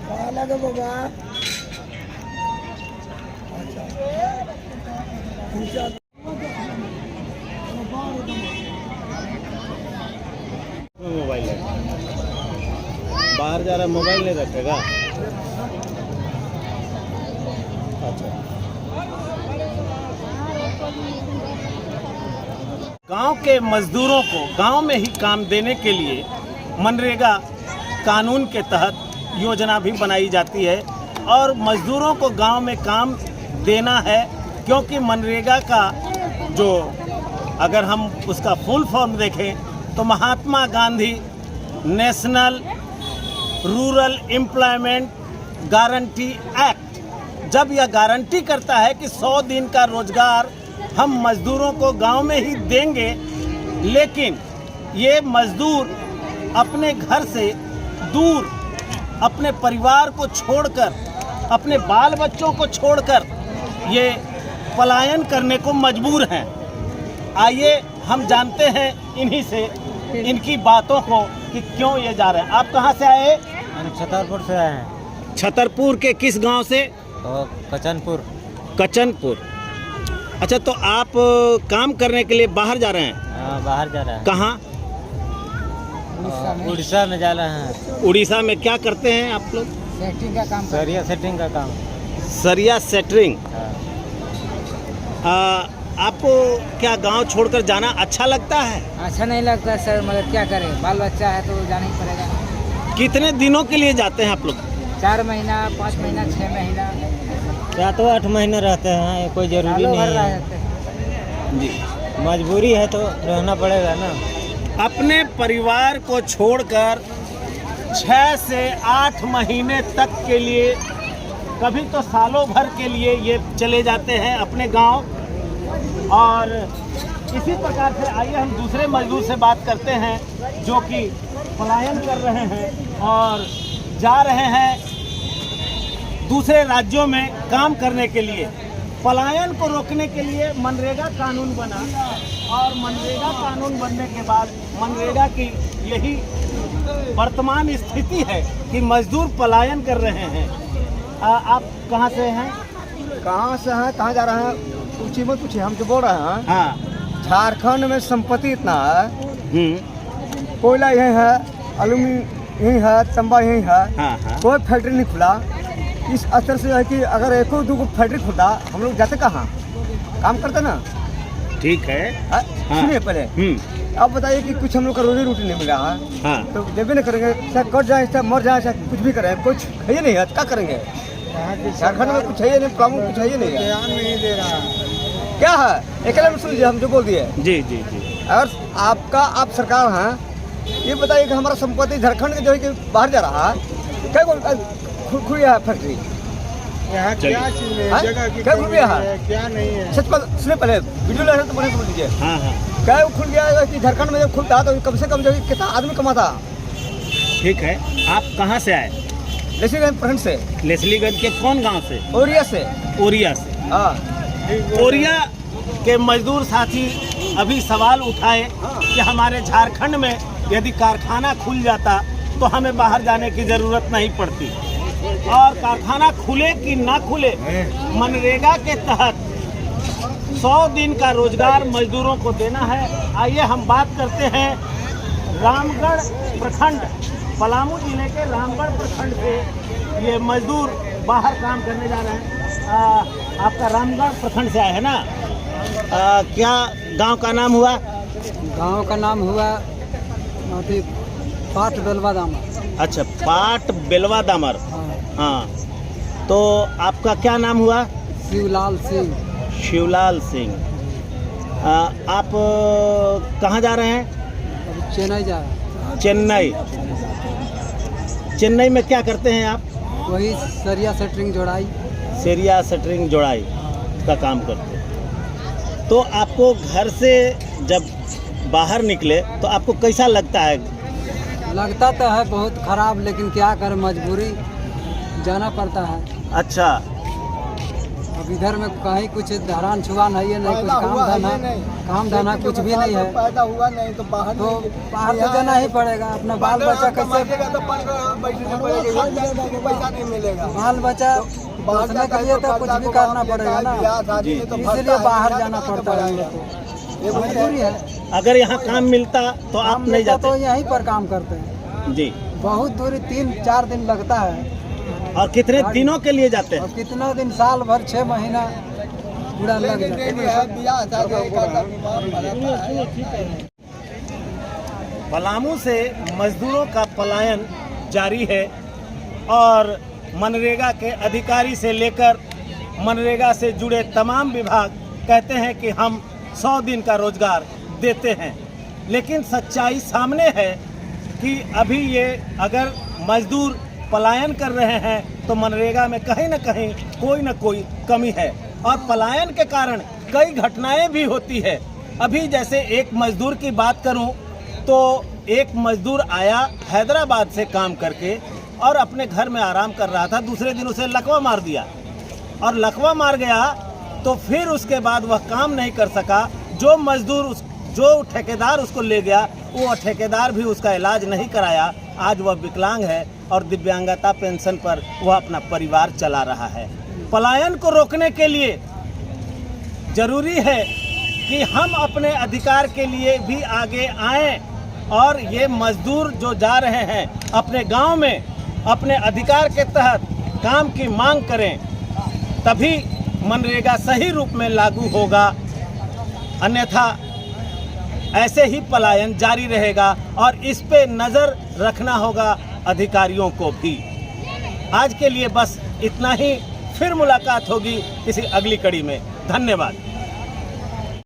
लगे बाबा। मोबाइल है, बाहर जा रहा मोबाइल नहीं रखेगा। अच्छा, गांव के मजदूरों को गांव में ही काम देने के लिए मनरेगा कानून के तहत योजना भी बनाई जाती है और मजदूरों को गांव में काम देना है, क्योंकि मनरेगा का जो अगर हम उसका फुल फॉर्म देखें तो Mahatma Gandhi national rural employment guarantee act जब यह गारंटी करता है कि 100 दिन का रोजगार हम मजदूरों को गांव में ही देंगे, लेकिन ये मजदूर अपने घर से दूर अपने परिवार को छोड़कर, अपने बाल बच्चों को छोड़कर ये पलायन करने को मजबूर हैं। आइए हम जानते हैं इन्हीं से इनकी बातों को कि क्यों ये जा रहे हैं। आप कहाँ से आए? हम छतरपुर से आए हैं। छतरपुर के किस गांव से? कचनपुर। कचनपुर। अच्छा, तो आप काम करने के लिए बाहर जा रहे हैं? हाँ, बाहर जा रहे हैं। कहाँ? उड़ीसा में जा रहे हैं। उड़ीसा में क्या करते हैं आप लोग? सेटिंग का काम। सरिया सेटिंग का काम। सरिया सेटरिंग। हाँ। आपको क्या गांव छोड़कर जाना अच्छा लगता है? अच्छा नहीं लगता सर, मगर क्या करें, बाल बच्चा है तो जाना ही पड़ेगा। कितने दिनों के लिए जाते हैं आप लोग? 4 महीना, 5 महीना, 6 महीना, या तो 8 महीने रहते हैं, कोई जरूरी नहीं है जी, मजबूरी है तो रहना पड़ेगा ना। अपने परिवार को छोड़कर 6 से 8 महीने तक के लिए, कभी तो सालों भर के लिए ये चले जाते हैं अपने गांव। और इसी प्रकार से आइए हम दूसरे मजदूर से बात करते हैं जो कि पलायन कर रहे हैं और जा रहे हैं दूसरे राज्यों में काम करने के लिए। पलायन को रोकने के लिए मनरेगा कानून बना और मनरेगा कानून बनने के बाद मनरेगा की यही वर्तमान स्थिति है कि मजदूर पलायन कर रहे हैं। आप कहाँ से हैं? कहाँ से हैं, कहाँ जा रहे हैं? पूछिए मत पूछिए, हम जो बोल रहे हैं। हाँ। झारखंड में संपत्ति इतना है, कोयला यही है, एल्यूमिनियम यही है, तांबा यही है। हाँ, हाँ। कोई फैक्ट्री नहीं खुला। इस असर से है कि अगर एक दो फैक्ट्री खुलता, हम लोग जाते कहाँ काम करते ना। ठीक है। हाँ। सुनिए पहले, अब बताइए कि कुछ हम लोग का रोजी रोटी नहीं मिला है। हाँ। तो देवे नहीं करेंगे, चाहे कट जाए, चाहे मर जाए, चाहे कुछ भी करें, कुछ है ही नहीं है, क्या करेंगे? झारखंड में कुछ है ही नहीं, प्रॉब्लम कुछ है ही नहीं है। ध्यान नहीं दे रहा। क्या है अकेले में सुन लीजिए, हम जो बोल दिए। जी जी जी। अगर आप सरकार हैं, ये बताइए कि हमारा संपत्ति झारखंड के जो है कि बाहर जा रहा है, क्या खुल गया है फैक्ट्री? यहाँ क्या चीज है, जगह की क्या खुल गया है, क्या नहीं है? सच बात सुनिए पहले, वीडियो ले रहे हैं तो बढ़िया समझ लीजिए। हाँ हाँ, क्या खुल गया है कि झारखंड में जब खुलता तो कम से कम जो है कितना आदमी कमाता। ठीक है। आप कहाँ से आए? लेस्लीगंज प्रखंड से। लेस्लीगंज के कौन गांव से? ओरिया से। ओरिया से। हाँ। ओरिया के मजदूर साथी अभी सवाल उठाए कि हमारे झारखंड में यदि कारखाना खुल जाता तो हमें बाहर जाने की ज़रूरत नहीं पड़ती। और कारखाना खुले कि ना खुले, मनरेगा के तहत 100 दिन का रोजगार मजदूरों को देना है। आइए हम बात करते हैं रामगढ़ प्रखंड, पलामू जिले के रामगढ़ प्रखंड से ये मजदूर बाहर काम करने जा रहे हैं। आपका रामगढ़ प्रखंड से आए हैं ना? क्या गांव का नाम हुआ? गांव का नाम हुआ पाट बेलवा दामर। अच्छा, पाट बेलवा दामर। हाँ, तो आपका क्या नाम हुआ? शिवलाल सिंह। शिवलाल सिंह। आप कहाँ जा रहे हैं? चेन्नई जा रहा है। चेन्नई। चेन्नई में क्या करते हैं आप? वही सरिया सेटरिंग जोड़ाई। सरिया सेटरिंग जोड़ाई का काम करते हैं। तो आपको घर से जब बाहर निकले तो आपको कैसा लगता है? लगता तो है बहुत खराब, लेकिन क्या करें, मजबूरी जाना पड़ता है। अच्छा, अब इधर में कहीं कुछ धारान छुआ नहीं है, नहीं कुछ काम धंधा कुछ भी नहीं है। पैदा हुआ नहीं तो बाहर तो जाना ही पड़ेगा। अपना बाल बच्चा कैसे पैसा नहीं मिलेगा, बाल बच्चा पोसने के लिए तो कुछ भी करना पड़ेगा ना, इसीलिए बाहर जाना पड़ता है। ये मजबूरी है। अगर यहाँ काम मिलता तो आप नहीं जाते? तो यहीं पर काम करते हैं जी। बहुत दूरी 3-4 दिन लगता है। और कितने दिनों के लिए जाते हैं? और कितना दिन, साल भर 6 महीना पूरा लग जाता है। पलामू से मजदूरों का पलायन जारी है और मनरेगा के अधिकारी से लेकर मनरेगा से जुड़े तमाम विभाग कहते हैं कि हम 100 दिन का रोजगार देते हैं, लेकिन सच्चाई सामने है कि अभी ये अगर मजदूर पलायन कर रहे हैं तो मनरेगा में कहीं न कोई कमी है और पलायन के कारण कई घटनाएं भी होती है। अभी जैसे एक मजदूर की बात करूं तो एक मजदूर आया हैदराबाद से काम करके और अपने घर में आराम कर रहा था, दूसरे दिन उसे लकवा मार दिया और लकवा मार गया तो फिर उसके बाद वह काम नहीं कर सका। जो ठेकेदार उसको ले गया वो ठेकेदार भी उसका इलाज नहीं कराया। आज वह विकलांग है और दिव्यांगता पेंशन पर वह अपना परिवार चला रहा है। पलायन को रोकने के लिए जरूरी है कि हम अपने अधिकार के लिए भी आगे आएं और ये मजदूर जो जा रहे हैं अपने गांव में अपने अधिकार के तहत काम की मांग करें, तभी मनरेगा सही रूप में लागू होगा, अन्यथा ऐसे ही पलायन जारी रहेगा और इस पे नज़र रखना होगा अधिकारियों को भी। आज के लिए बस इतना ही, फिर मुलाकात होगी किसी अगली कड़ी में। धन्यवाद।